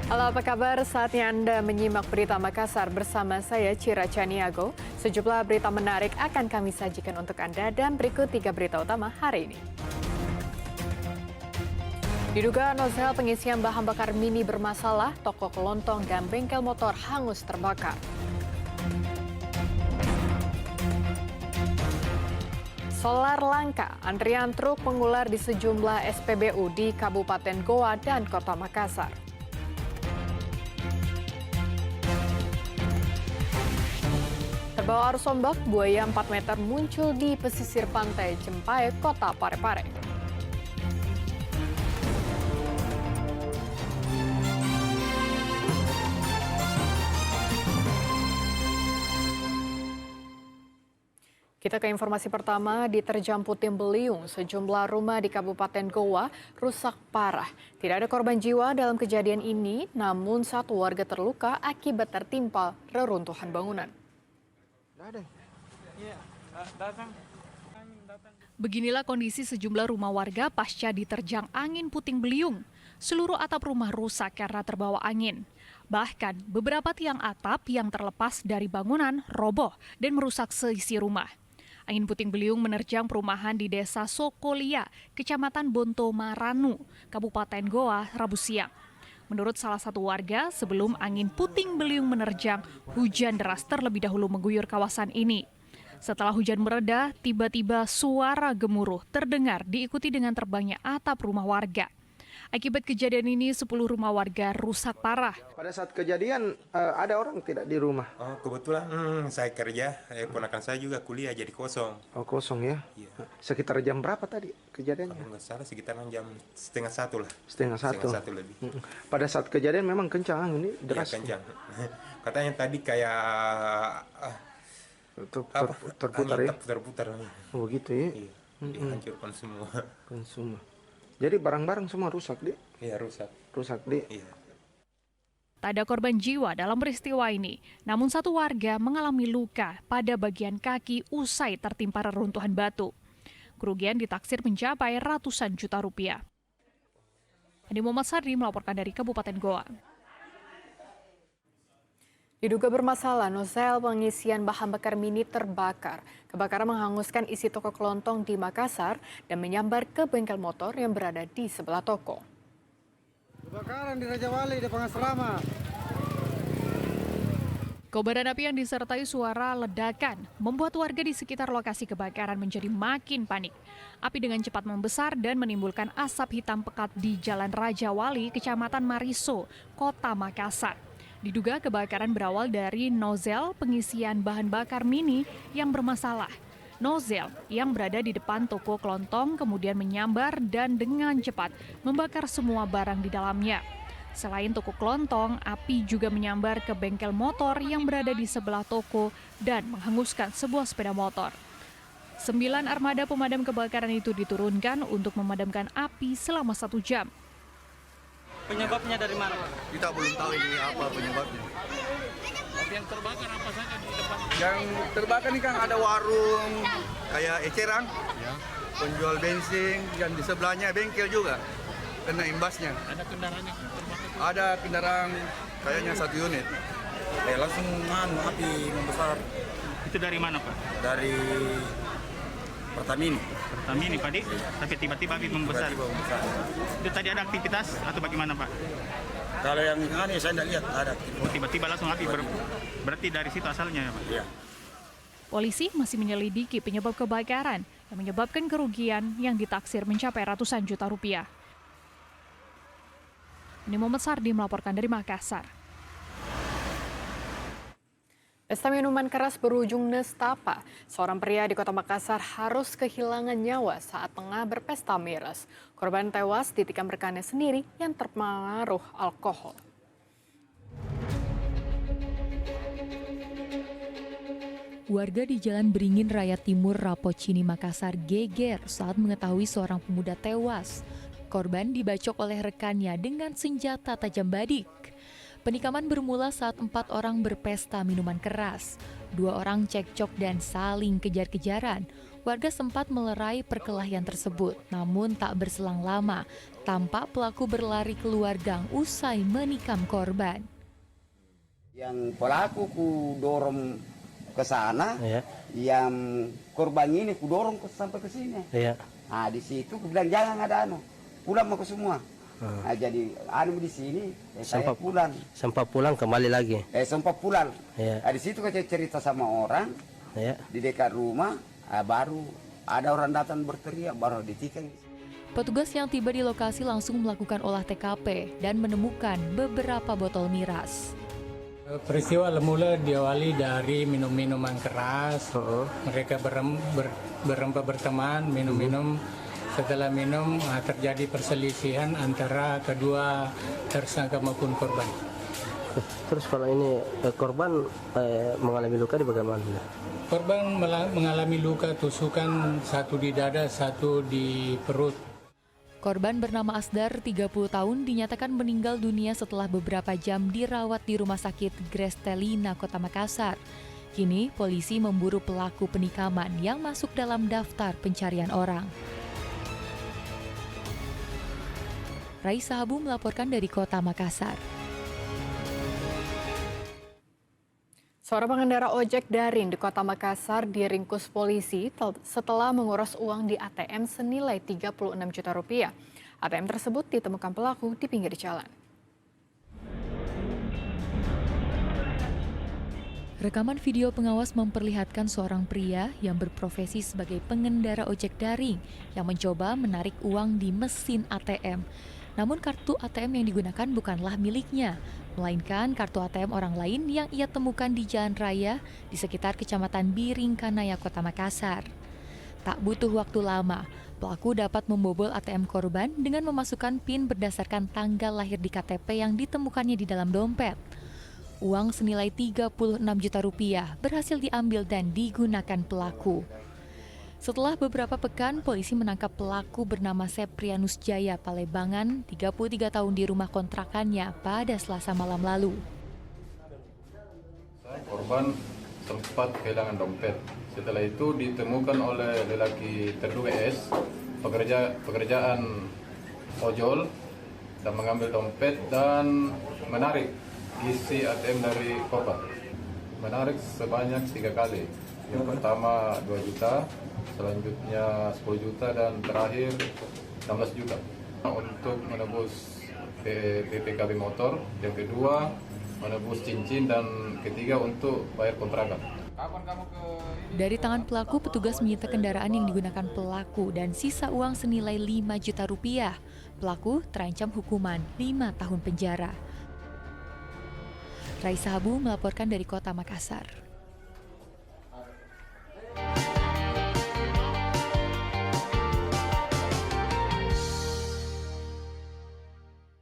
Halo, apa kabar? Saatnya Anda menyimak berita Makassar bersama saya, Cira Caniago. Sejumlah berita menarik akan kami sajikan untuk Anda dan berikut 3 berita utama hari ini. Diduga nozzle pengisian bahan bakar mini bermasalah, toko kelontong dan bengkel motor hangus terbakar. Solar langka, antrian truk mengular di sejumlah SPBU di Kabupaten Goa dan Kota Makassar. Terbawa arus ombak, buaya 4 meter muncul di pesisir pantai Cempai, Kota Parepare. Kita ke informasi pertama, di Terjang Puting Beliung, sejumlah rumah di Kabupaten Goa rusak parah. Tidak ada korban jiwa dalam kejadian ini, namun satu warga terluka akibat tertimpa reruntuhan bangunan. Beginilah kondisi sejumlah rumah warga pasca diterjang angin puting beliung. Seluruh atap rumah rusak karena terbawa angin. Bahkan beberapa tiang atap yang terlepas dari bangunan roboh dan merusak seisi rumah. Angin puting beliung menerjang perumahan di Desa Sokolia, Kecamatan Bonto Maranu, Kabupaten Goa, Rabu siang. Menurut salah satu warga, sebelum angin puting beliung menerjang, hujan deras terlebih dahulu mengguyur kawasan ini. Setelah hujan mereda, tiba-tiba suara gemuruh terdengar diikuti dengan terbangnya atap rumah warga. Akibat kejadian ini, 10 rumah warga rusak parah. Pada saat kejadian, ada orang tidak di rumah? Oh, kebetulan saya kerja, ponakan saya juga kuliah jadi kosong. Oh, kosong ya? Iya. Sekitar jam berapa tadi kejadiannya? Kalau nggak salah sekitaran jam 1:30 lah. Setengah satu. 1:30 lebih. Pada saat kejadian memang kencang ini, Iya, deras. kencang. Katanya tadi kayak Terputar ya? terputar. Oh, begitu ya? Iya, dihancurkan semua. Kan semua. Jadi barang-barang semua rusak, Dik? Iya, rusak. Rusak, Dik? Iya. Tak ada korban jiwa dalam peristiwa ini, namun satu warga mengalami luka pada bagian kaki usai tertimpa reruntuhan batu. Kerugian ditaksir mencapai ratusan juta rupiah. Andi Muhammad Sardi melaporkan dari Kabupaten Goa. Diduga bermasalah, nozzle pengisian bahan bakar mini terbakar. Kebakaran menghanguskan isi toko kelontong di Makassar dan menyambar ke bengkel motor yang berada di sebelah toko. Kebakaran di Raja Wali, di Pangasrama. Kobaran api yang disertai suara ledakan membuat warga di sekitar lokasi kebakaran menjadi makin panik. Api dengan cepat membesar dan menimbulkan asap hitam pekat di Jalan Raja Wali, Kecamatan Mariso, Kota Makassar. Diduga kebakaran berawal dari nozzle pengisian bahan bakar mini yang bermasalah. Nozzle yang berada di depan toko kelontong kemudian menyambar dan dengan cepat membakar semua barang di dalamnya. Selain toko kelontong, api juga menyambar ke bengkel motor yang berada di sebelah toko dan menghanguskan sebuah sepeda motor. 9 armada pemadam kebakaran itu diturunkan untuk memadamkan api selama 1 jam. Penyebabnya dari mana, Pak? Kita belum tahu ini apa penyebabnya. Yang terbakar apa saja di depan? Yang terbakar ini kan ada warung kayak eceran, penjual bensin, dan di sebelahnya bengkel juga kena imbasnya. Ada kendaraan yang terbakar? Ada kendaraan kayaknya 1 unit. Langsung api membesar Itu dari mana, Pak? dari Pertamini. Pertamini, Pak, tapi tiba-tiba api membesar. Tiba-tiba membesar. Itu tadi ada aktivitas atau bagaimana, Pak? Kalau yang ini saya tidak lihat ada. Oh, tiba-tiba langsung api berarti dari situ asalnya, ya, Pak? Iya. Polisi masih menyelidiki penyebab kebakaran yang menyebabkan kerugian yang ditaksir mencapai ratusan juta rupiah. Andi Muhammad Sardi melaporkan dari Makassar. Pesta minuman keras berujung nestapa. Seorang pria di Kota Makassar harus kehilangan nyawa saat tengah berpesta miras. Korban tewas ditikam rekannya sendiri yang terpengaruh alkohol. Warga di Jalan Beringin Raya Timur, Rapocini, Makassar geger saat mengetahui seorang pemuda tewas. Korban dibacok oleh rekannya dengan senjata tajam badik. Penikaman bermula saat 4 orang berpesta minuman keras. Dua orang cekcok dan saling kejar-kejaran. Warga sempat melerai perkelahian tersebut, namun tak berselang lama, tampak pelaku berlari keluar gang usai menikam korban. Yang pelaku ku dorong ke sana, Iya. yang korban ini ku dorong sampai ke sini. Iya. Nah di situ ku bilang jangan ada pulang mau ke semua. Nah jadi di sini, saya pulang. Sempat pulang kembali lagi. Sempat pulang. Iya. Nah, di situ saya cerita sama orang Iya. di dekat rumah, baru ada orang datang berteriak, baru ditikam. Petugas yang tiba di lokasi langsung melakukan olah TKP dan menemukan beberapa botol miras. Peristiwa bermula diawali dari minum-minuman keras. Mereka berempat berteman, minum-minum. Setelah minum terjadi perselisihan antara kedua tersangka maupun korban. Terus kalau ini korban mengalami luka di bagian mana? Korban mengalami luka tusukan, satu di dada, satu di perut. Korban bernama Asdar, 30 tahun, dinyatakan meninggal dunia setelah beberapa jam dirawat di Rumah Sakit Grestelina, Kota Makassar. Kini, polisi memburu pelaku penikaman yang masuk dalam daftar pencarian orang. Raisa Habu melaporkan dari Kota Makassar. Seorang pengendara ojek daring di Kota Makassar diringkus polisi setelah menguras uang di ATM senilai 36 juta rupiah. ATM tersebut ditemukan pelaku di pinggir jalan. Rekaman video pengawas memperlihatkan seorang pria yang berprofesi sebagai pengendara ojek daring yang mencoba menarik uang di mesin ATM. Namun kartu ATM yang digunakan bukanlah miliknya, melainkan kartu ATM orang lain yang ia temukan di jalan raya di sekitar Kecamatan Biringkanaya, Kota Makassar. Tak butuh waktu lama, pelaku dapat membobol ATM korban dengan memasukkan PIN berdasarkan tanggal lahir di KTP yang ditemukannya di dalam dompet. Uang senilai 36 juta rupiah berhasil diambil dan digunakan pelaku. Setelah beberapa pekan, polisi menangkap pelaku bernama Seprianus Jaya Palebangan, 33 tahun di rumah kontrakannya pada Selasa malam lalu. Korban sempat kehilangan dompet. Setelah itu ditemukan oleh lelaki terduga S, pekerjaan ojol, dan mengambil dompet dan menarik isi ATM dari korban. Menarik sebanyak 3 kali. Yang pertama 2 juta, selanjutnya 10 juta, dan terakhir 16 juta. Untuk menebus PPKB motor, yang kedua menebus cincin, dan ketiga untuk bayar kontrakan. Dari tangan pelaku, petugas menyita kendaraan yang digunakan pelaku dan sisa uang senilai 5 juta rupiah. Pelaku terancam hukuman 5 tahun penjara. Raisa Habu melaporkan dari Kota Makassar.